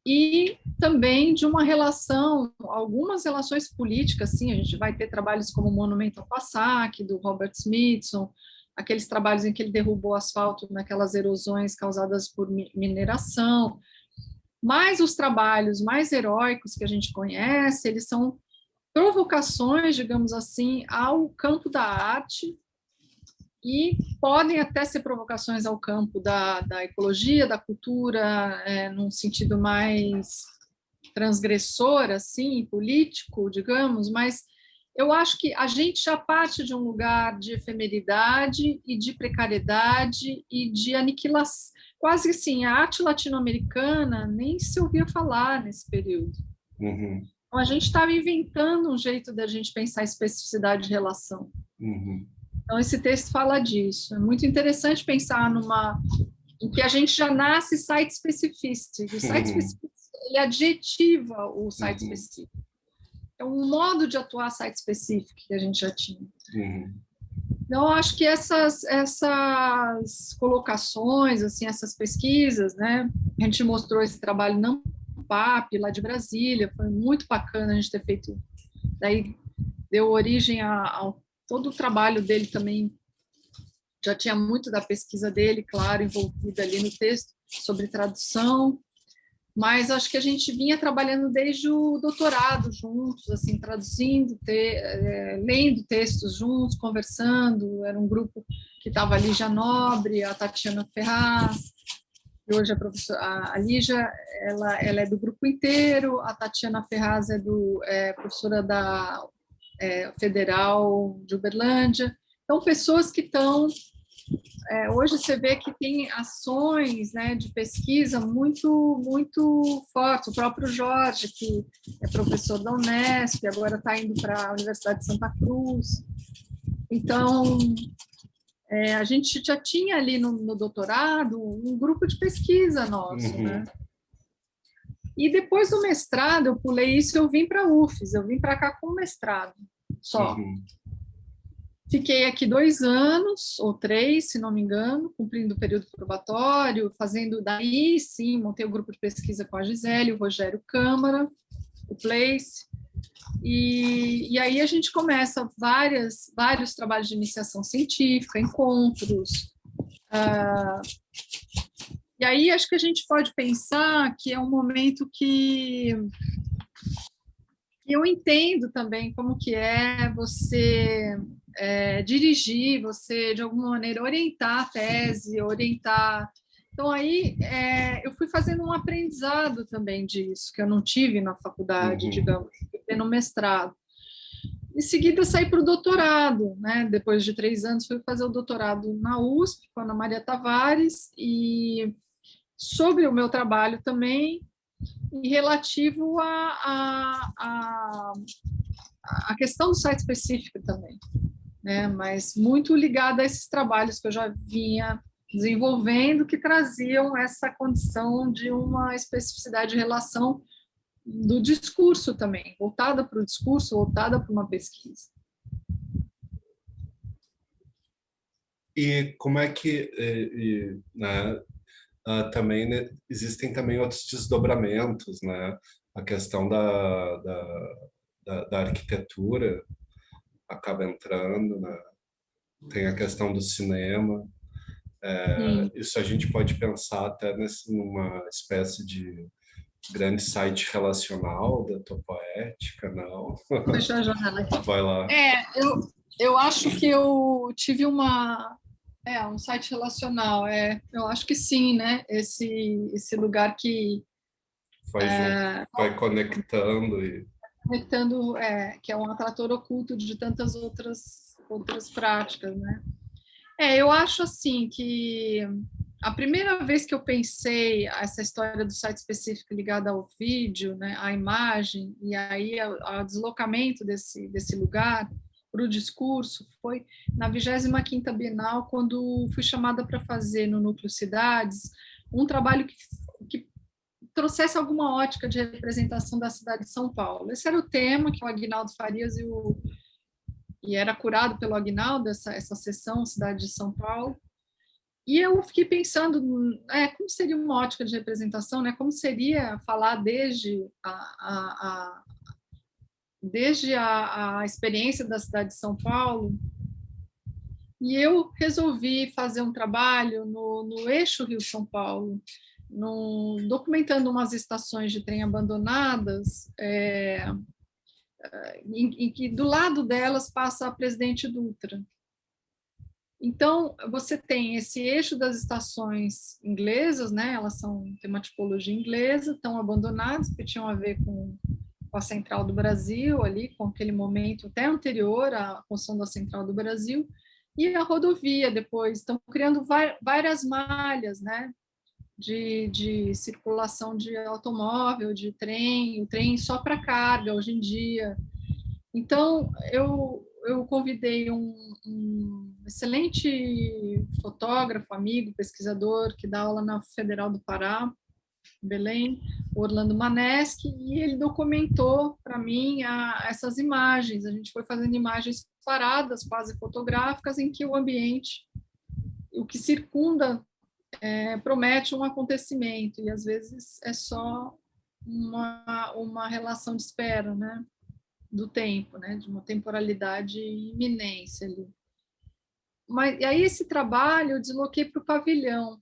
e também de uma relação, algumas relações políticas, sim, a gente vai ter trabalhos como o Monumento ao Passac, do Robert Smithson, aqueles trabalhos em que ele derrubou o asfalto naquelas erosões causadas por mineração, mas os trabalhos mais heróicos que a gente conhece, eles são provocações, digamos assim, ao campo da arte, e podem até ser provocações ao campo da ecologia, da cultura, num sentido mais transgressor, assim, político, digamos, mas eu acho que a gente já parte de um lugar de efemeridade e de precariedade e de aniquilação. Quase assim, a arte latino-americana nem se ouvia falar nesse período. Então, a gente estava inventando um jeito da gente pensar especificidade de relação. Então, esse texto fala disso. É muito interessante pensar em que a gente já nasce site-specificity. O site-specificity, ele adjetiva o site-specific. É um modo de atuar site-specific que a gente já tinha. Então, acho que essas colocações, assim, essas pesquisas, né? A gente mostrou esse trabalho na PAP, lá de Brasília, foi muito bacana a gente ter feito. Daí deu origem ao todo o trabalho dele também, já tinha muito da pesquisa dele, claro, envolvida ali no texto, sobre tradução, mas acho que a gente vinha trabalhando desde o doutorado juntos, assim, traduzindo, lendo textos juntos, conversando, era um grupo que estava a Lígia Nobre, a Tatiana Ferraz, e hoje a Lígia, ela é do grupo inteiro, a Tatiana Ferraz é professora da Federal de Uberlândia. Então, pessoas que estão... hoje você vê que tem ações, né, de pesquisa muito, muito fortes. O próprio Jorge, que é professor da Unesp, agora está indo para a Universidade de Santa Cruz. Então, a gente já tinha ali no doutorado um grupo de pesquisa nosso, né? E depois do mestrado, eu pulei isso e eu vim para a UFES, eu vim para cá com o mestrado só. Fiquei aqui 2 anos, ou 3, se não me engano, cumprindo o período probatório, fazendo daí, sim, montei o grupo de pesquisa com a Gisele, o Rogério Câmara, o Place, e aí a gente começa vários trabalhos de iniciação científica, encontros, e aí acho que a gente pode pensar que é um momento que eu entendo também como que é você dirigir, você, de alguma maneira, orientar a tese, orientar... Então, aí, eu fui fazendo um aprendizado também disso, que eu não tive na faculdade, digamos, no mestrado. Em seguida, eu saí para o doutorado, né? Depois de 3 anos, fui fazer o doutorado na USP, com a Ana Maria Tavares, e sobre o meu trabalho também, e relativo à questão do site específico também, né? Mas muito ligada a esses trabalhos que eu já vinha desenvolvendo, que traziam essa condição de uma especificidade de relação do discurso também, voltada para o discurso, voltada para uma pesquisa. E como é que, né, também, né, existem também outros desdobramentos, né? A questão da arquitetura acaba entrando, né? Tem a questão do cinema. Isso a gente pode pensar até numa espécie de grande site relacional da tua poética, não? Fechar a janela aqui. Vai lá. Eu acho que eu tive um site relacional. Eu acho que sim, né? Esse lugar que Vai conectando conectando, que é um atrator oculto de tantas outras práticas, né? Eu acho assim que a primeira vez que eu pensei essa história do site específico ligado ao vídeo, né, à imagem, e aí ao deslocamento desse lugar para o discurso, foi na 25ª Bienal, quando fui chamada para fazer no Núcleo Cidades um trabalho que trouxesse alguma ótica de representação da cidade de São Paulo. Esse era o tema que o Aguinaldo Farias e era curado pelo Aguinaldo, essa sessão Cidade de São Paulo. E eu fiquei pensando, como seria uma ótica de representação, né? Como seria falar desde a experiência da cidade de São Paulo. E eu resolvi fazer um trabalho no eixo Rio-São Paulo, documentando umas estações de trem abandonadas, em que do lado delas passa a Presidente Dutra. Então, você tem esse eixo das estações inglesas, né? Elas têm uma tipologia inglesa, estão abandonadas, porque tinham a ver com a Central do Brasil, ali, com aquele momento até anterior à construção da Central do Brasil, e a rodovia depois. Estão criando várias malhas, né? De circulação de automóvel, de trem, o trem só para carga hoje em dia. Então, eu convidei um excelente fotógrafo, amigo, pesquisador, que dá aula na Federal do Pará, Belém, Orlando Maneschi, e ele documentou para mim essas imagens. A gente foi fazendo imagens paradas, quase fotográficas, em que o ambiente, o que circunda, promete um acontecimento, e às vezes é só uma relação de espera, né? Do tempo, né, de uma temporalidade e iminência ali. Mas e aí esse trabalho eu desloquei para o pavilhão,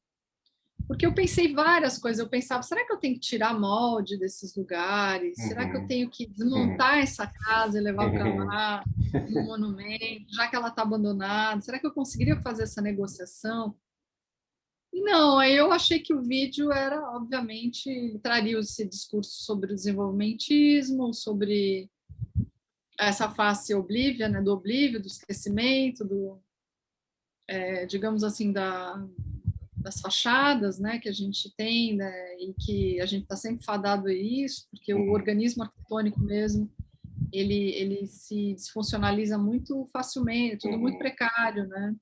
porque eu pensei várias coisas. Eu pensava, será que eu tenho que tirar molde desses lugares? Será que eu tenho que desmontar essa casa e levar para lá no monumento, já que ela está abandonada? Será que eu conseguiria fazer essa negociação? E não, aí eu achei que o vídeo era, obviamente, traria esse discurso sobre o desenvolvimentismo, sobre essa face oblívia, né, do oblívio, do esquecimento, digamos assim, das fachadas, né, que a gente tem, né, e que a gente está sempre fadado a isso, porque o organismo arquitetônico mesmo, ele se desfuncionaliza muito facilmente, tudo muito precário, né.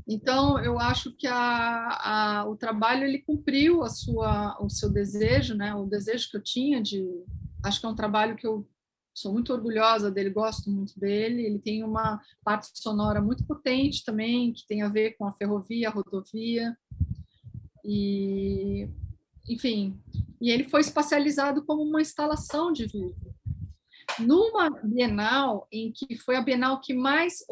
Então, eu acho que o trabalho ele cumpriu o seu desejo, né, o desejo que eu tinha acho que é um trabalho que eu sou muito orgulhosa dele, gosto muito dele. Ele tem uma parte sonora muito potente também, que tem a ver com a ferrovia, a rodovia, e, enfim, e ele foi espacializado como uma instalação de vídeo. Numa Bienal, em que foi a Bienal que mais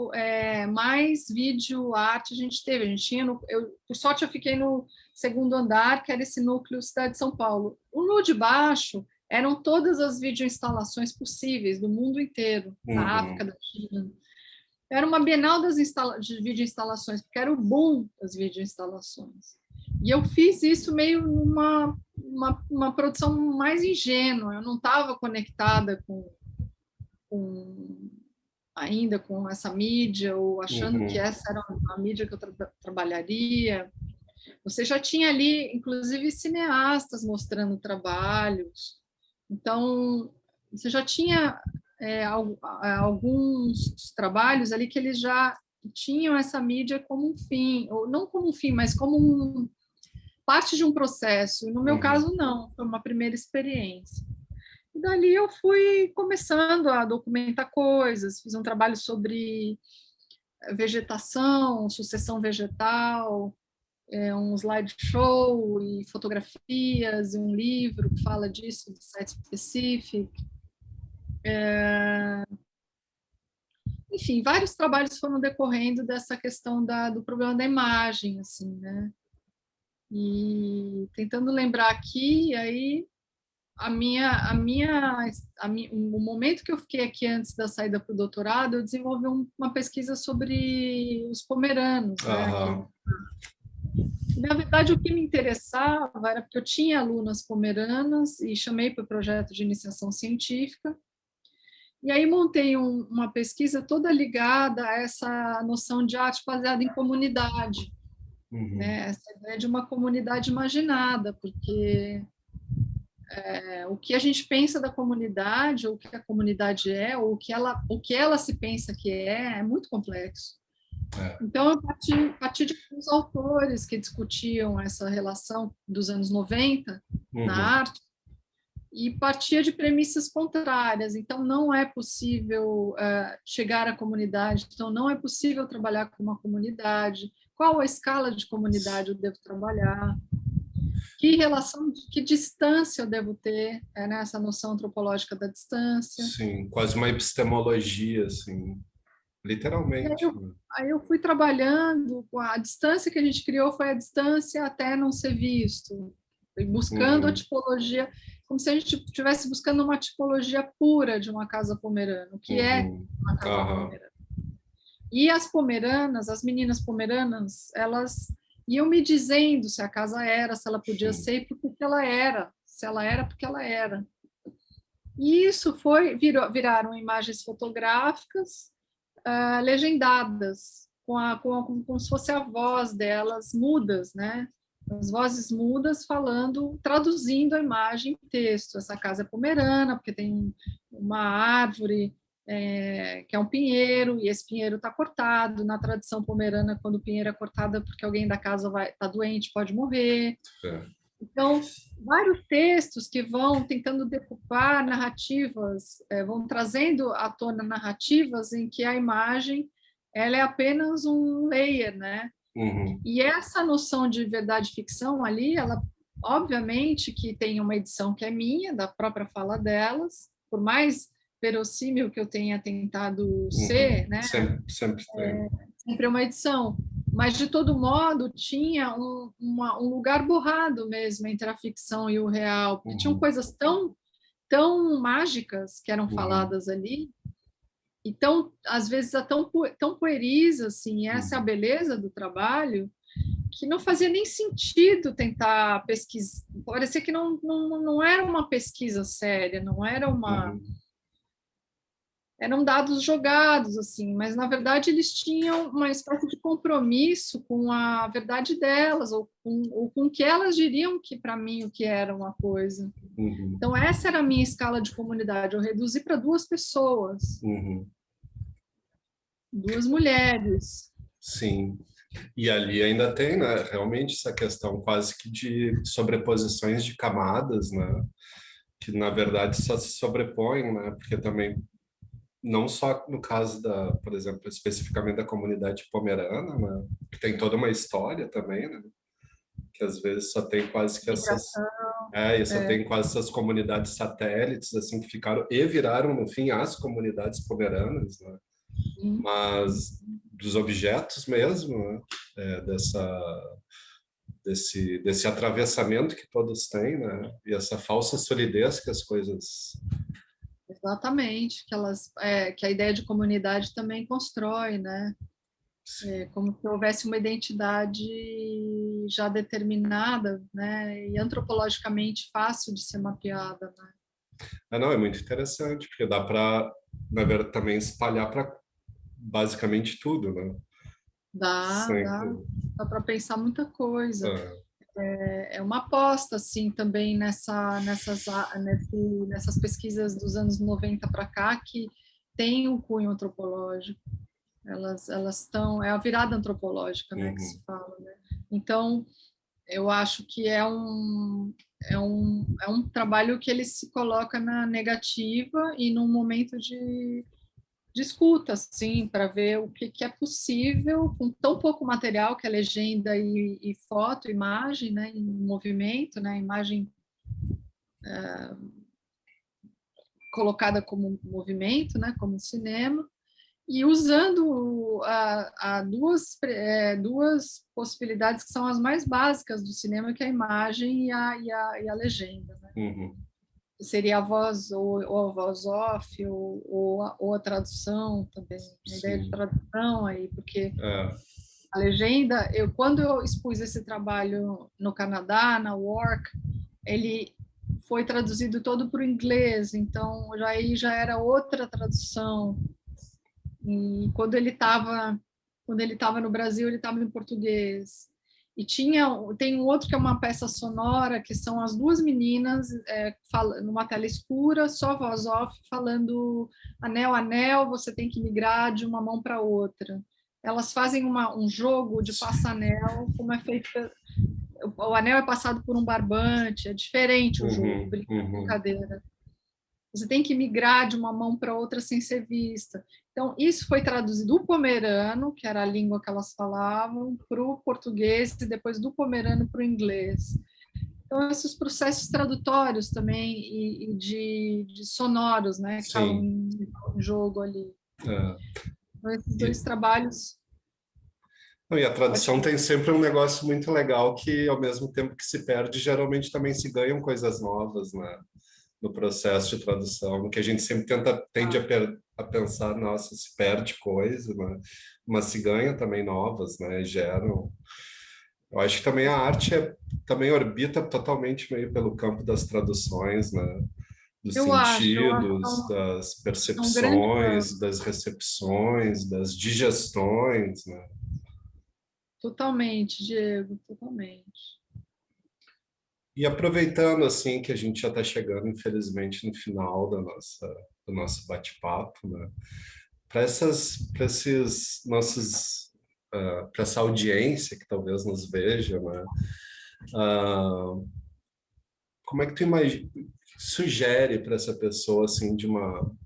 vídeo arte a gente teve. A gente tinha, por sorte, eu fiquei no segundo andar, que era esse núcleo Cidade de São Paulo. No de baixo eram todas as videoinstalações possíveis do mundo inteiro, da África, da China. Era uma Bienal de videoinstalações, porque era o boom das videoinstalações. E eu fiz isso meio numa uma produção mais ingênua. Eu não estava conectada ainda com essa mídia, ou achando que essa era a mídia que eu trabalharia. Você já tinha ali, inclusive, cineastas mostrando trabalhos. Então, você já tinha alguns trabalhos ali que eles já tinham essa mídia como um fim, ou não como um fim, mas como parte de um processo. E no meu caso, não, foi uma primeira experiência. E dali eu fui começando a documentar coisas, fiz um trabalho sobre vegetação, sucessão vegetal, um slideshow e fotografias, e um livro que fala disso, do Site Specific. Enfim, vários trabalhos foram decorrendo dessa questão do problema da imagem, assim, né? E tentando lembrar aqui, aí o momento que eu fiquei aqui antes da saída para o doutorado, eu desenvolvi uma pesquisa sobre os pomeranos, né? Na verdade, o que me interessava era porque eu tinha alunas pomeranas e chamei para o projeto de iniciação científica. E aí montei uma pesquisa toda ligada a essa noção de arte baseada em comunidade, né? Essa ideia de uma comunidade imaginada, porque o que a gente pensa da comunidade, ou o que a comunidade é, ou o que ela se pensa que é muito complexo. Então, eu parti de alguns autores que discutiam essa relação dos anos 90 na arte, e partia de premissas contrárias. Então, não é possível chegar à comunidade, então, não é possível trabalhar com uma comunidade. Qual a escala de comunidade eu devo trabalhar? Que relação, que distância eu devo ter, né, essa noção antropológica da distância? Sim, quase uma epistemologia, assim, literalmente. Aí eu fui trabalhando, a distância que a gente criou foi a distância até não ser visto, buscando a tipologia, como se a gente estivesse buscando uma tipologia pura de uma casa pomerana, o que é uma casa pomerana. E as pomeranas, as meninas pomeranas, elas iam me dizendo se a casa era, se ela podia ser e por que ela era, se ela era porque ela era. E isso viraram imagens fotográficas legendadas, como se fosse a voz delas mudas, né? As vozes mudas falando, traduzindo a imagem em texto. Essa casa é pomerana, porque tem uma árvore que é um pinheiro, e esse pinheiro está cortado. Na tradição pomerana, quando o pinheiro é cortado é porque alguém da casa está doente, pode morrer. Então, vários textos que vão tentando decupar narrativas, vão trazendo à tona narrativas em que a imagem ela é apenas um layer, né? E essa noção de verdade e ficção ali, ela obviamente que tem uma edição que é minha, da própria fala delas, por mais verossímil que eu tenha tentado ser, né? Sempre tem. Sempre é uma edição. Mas, de todo modo, tinha um lugar borrado mesmo entre a ficção e o real, porque tinham coisas tão mágicas que eram faladas ali, e às vezes, tão pueris, assim, essa é a beleza do trabalho, que não fazia nem sentido tentar pesquisar. Parecia que não era uma pesquisa séria, não era eram dados jogados, assim, mas na verdade eles tinham uma espécie de compromisso com a verdade delas, ou com o que elas diriam que, para mim, o que era uma coisa. Então, essa era a minha escala de comunidade, eu reduzi para 2 pessoas, 2 mulheres. Sim. E ali ainda tem, né, realmente essa questão quase que de sobreposições de camadas, né, que na verdade só se sobrepõem, né, porque também não só no caso por exemplo, especificamente da comunidade pomerana, né, que tem toda uma história também, né, que às vezes só tem quase que tem quase essas comunidades satélites assim que ficaram e viraram no fim as comunidades pomeranas, né, mas dos objetos mesmo, né, desse atravessamento que todos têm, né, e essa falsa solidez que as coisas. Exatamente, que a ideia de comunidade também constrói, né? Como se houvesse uma identidade já determinada, né? E antropologicamente fácil de ser mapeada, né? Não, é muito interessante, porque dá para, na verdade, também espalhar para basicamente tudo, né? Dá Sempre. para pensar muita coisa. É. É uma aposta, assim, também nessas pesquisas dos anos 90 para cá, que tem um cunho antropológico. Elas estão... É a virada antropológica, né, que se Uhum. fala, né? Então, eu acho que é um trabalho que ele se coloca na negativa e num momento de escuta, assim, para ver o que é possível com tão pouco material, que é legenda e foto, imagem, né, em movimento, né, imagem colocada como movimento, né, como cinema, e usando duas possibilidades que são as mais básicas do cinema, que é a imagem e a legenda, né? Uhum. Seria a voz ou a voz off ou a tradução também, a ideia de Sim. tradução aí, porque É. a legenda, quando eu expus esse trabalho no Canadá, na Work, ele foi traduzido todo para o inglês, então aí já era outra tradução. E quando ele estava no Brasil, ele estava em português. E tem um outro que é uma peça sonora, que são as duas meninas numa tela escura, só voz off, falando anel, anel, você tem que migrar de uma mão para outra. Elas fazem um jogo de passa-anel, como é feito. O anel é passado por um barbante, é diferente o jogo, Uhum. Uhum. brincadeira. Você tem que migrar de uma mão para outra sem ser vista. Então, isso foi traduzido do pomerano, que era a língua que elas falavam, para o português e depois do pomerano para o inglês. Então, esses processos tradutórios também e de sonoros, né, que estavam Sim. em jogo ali. É. Então, esses dois E, trabalhos... não, e a Pode tradução falar. tem sempre um negócio muito legal que, ao mesmo tempo que se perde, geralmente também se ganham coisas novas, né? No processo de tradução, que a gente sempre tende a pensar, nossa, se perde coisa, né? Mas se ganha também novas, né? Geram. Eu acho que também a arte também orbita totalmente meio pelo campo das traduções, né? Dos Eu acho que sentidos, das é um grande percepções, campo. das recepções, das digestões, né? Totalmente, Diego, totalmente. E aproveitando assim que a gente já está chegando, infelizmente, no final do nosso bate-papo, né? Para esses nossos, para essa audiência que talvez nos veja, né? Ah, como é que tu imagina, sugere para essa pessoa assim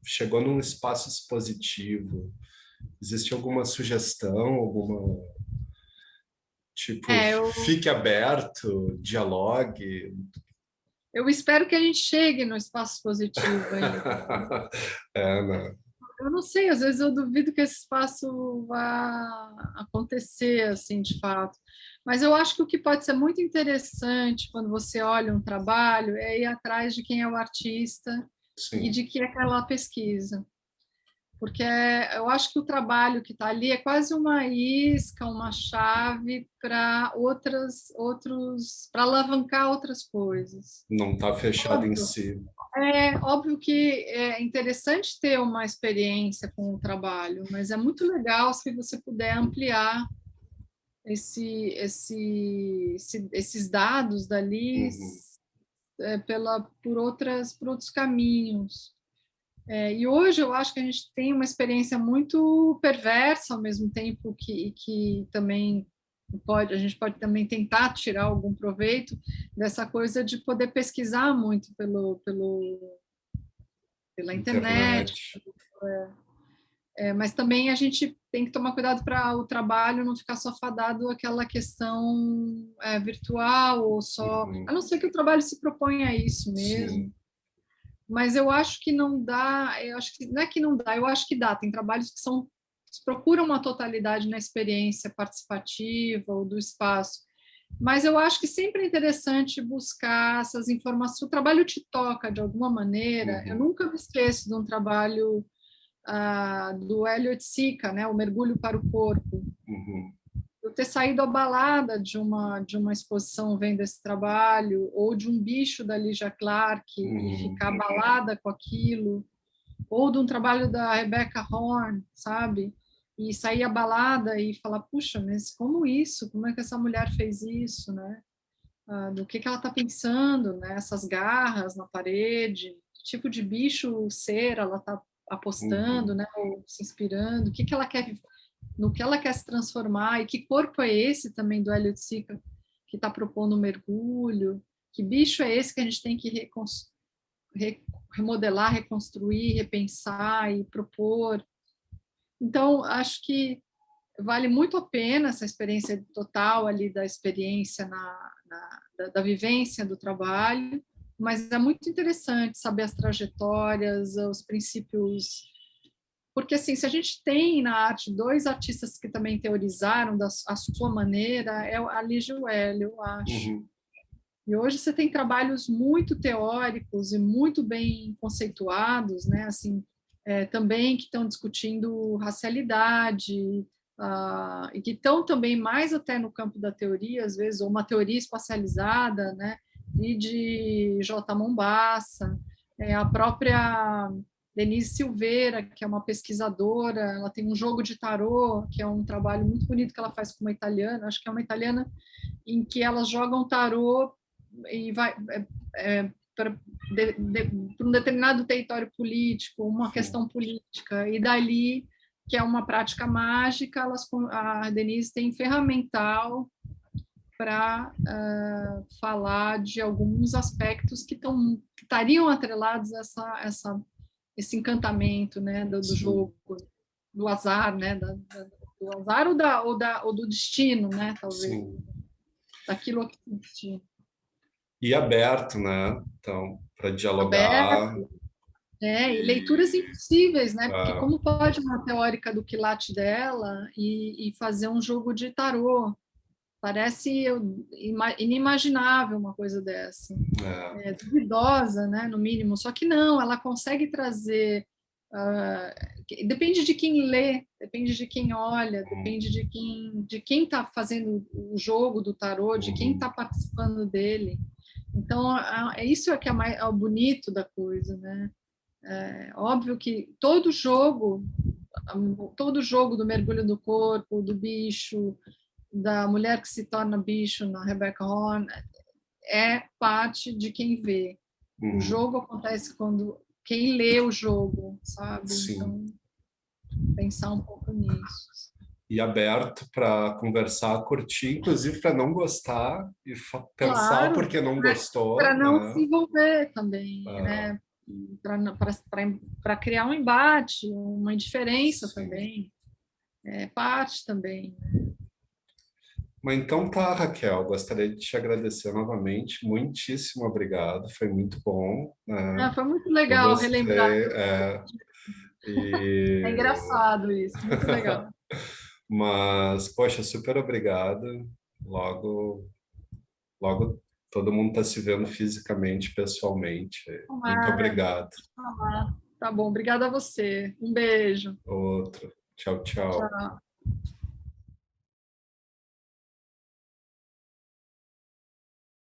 chegou num espaço expositivo? Existe alguma sugestão, alguma tipo, É, eu, fique aberto, dialogue? eu espero que a gente chegue no espaço positivo ainda. É, né? Eu não sei, às vezes eu duvido que esse espaço vá acontecer assim, de fato. Mas eu acho que o que pode ser muito interessante quando você olha um trabalho é ir atrás de quem é o artista e Sim. de que é aquela pesquisa. Porque eu acho que o trabalho que está ali é quase uma isca, uma chave para para alavancar outras coisas. Não está fechado em Óbvio, si. é óbvio que é interessante ter uma experiência com o trabalho, mas é muito legal se você puder ampliar esses dados dali Uhum. por outros caminhos. E hoje eu acho que a gente tem uma experiência muito perversa ao mesmo tempo que também a gente pode também tentar tirar algum proveito dessa coisa de poder pesquisar muito pela Internet. internet, mas também a gente tem que tomar cuidado para o trabalho não ficar só fadado àquela questão virtual ou só, a Uhum. não ser que o trabalho se proponha a isso mesmo. Sim. Mas eu acho que não dá, eu acho que não é que não dá, eu acho que dá. Tem trabalhos que procuram uma totalidade na experiência participativa ou do espaço. Mas eu acho que sempre é interessante buscar essas informações. Se o trabalho te toca de alguma maneira, eu Uhum. nunca me esqueço de um trabalho do Elliot Sica, né, O Mergulho para o Corpo. Uhum. Eu ter saído abalada de uma exposição vendo esse trabalho, ou de um bicho da Ligia Clark e Uhum. ficar abalada com aquilo, ou de um trabalho da Rebecca Horn, sabe? e sair abalada e falar, puxa, mas como isso? Como é que essa mulher fez isso, né? Do que ela está pensando, né? Essas garras na parede, que tipo de bicho ser ela está apostando, Uhum. né? Ou se inspirando, o que que ela quer, no que ela quer se transformar e que corpo é esse também do Hélio de Sica que está propondo um mergulho? Que bicho é esse que a gente tem que remodelar, reconstruir, repensar e propor? Então, acho que vale muito a pena essa experiência total ali da experiência da vivência do trabalho, mas é muito interessante saber as trajetórias, os princípios, porque assim, se a gente tem na arte dois artistas que também teorizaram a sua maneira, é a Lígia e o Hélio, eu acho. Uhum. E hoje você tem trabalhos muito teóricos e muito bem conceituados, né? Assim, também que estão discutindo racialidade, e que estão também mais até no campo da teoria, às vezes, ou uma teoria espacializada, né? E de J. Mombassa, a própria Denise Silveira, que é uma pesquisadora, ela tem um jogo de tarô, que é um trabalho muito bonito que ela faz com uma italiana, acho que é uma italiana, em que elas jogam tarô e vai para um determinado território político, uma questão política, e dali, que é uma prática mágica, a Denise tem ferramental para falar de alguns aspectos que estariam atrelados a esse encantamento, né, do jogo, do azar, né, do azar ou do destino, né, talvez, Sim. daquilo que é destino. E aberto, né? Então, para dialogar. Aberto, e E, leituras impossíveis, né? Porque ah, como pode uma teórica do quilate dela e fazer um jogo de tarô? Parece inimaginável uma coisa dessa. Duvidosa, né? No mínimo. Só que não, ela consegue trazer. Depende de quem lê, depende de quem olha, depende de quem está fazendo o jogo do tarô, de quem está participando dele. Então, é isso que é o bonito da coisa, né? Óbvio que todo jogo do mergulho do corpo, do bicho, da mulher que se torna bicho na Rebecca Horn, é parte de quem vê. O jogo acontece quando quem lê o jogo, sabe? sim. Então, pensar um pouco nisso. E aberto para conversar, curtir, inclusive para não gostar e pensar Claro, porque não para gostou, não né? se envolver também, Ah, né? Para criar um embate, uma indiferença sim. também, é parte também. Mas então tá, Raquel, gostaria de te agradecer novamente. Muitíssimo obrigado, foi muito bom, né? Foi muito Eu legal relembrar. gostei, É e... engraçado isso, muito legal. Mas, poxa, super obrigado. Logo, logo todo mundo está se vendo fisicamente, pessoalmente. Muito Tomara. obrigado. Tá bom, obrigada a você. Um beijo. Outro. Tchau, tchau. Tchau.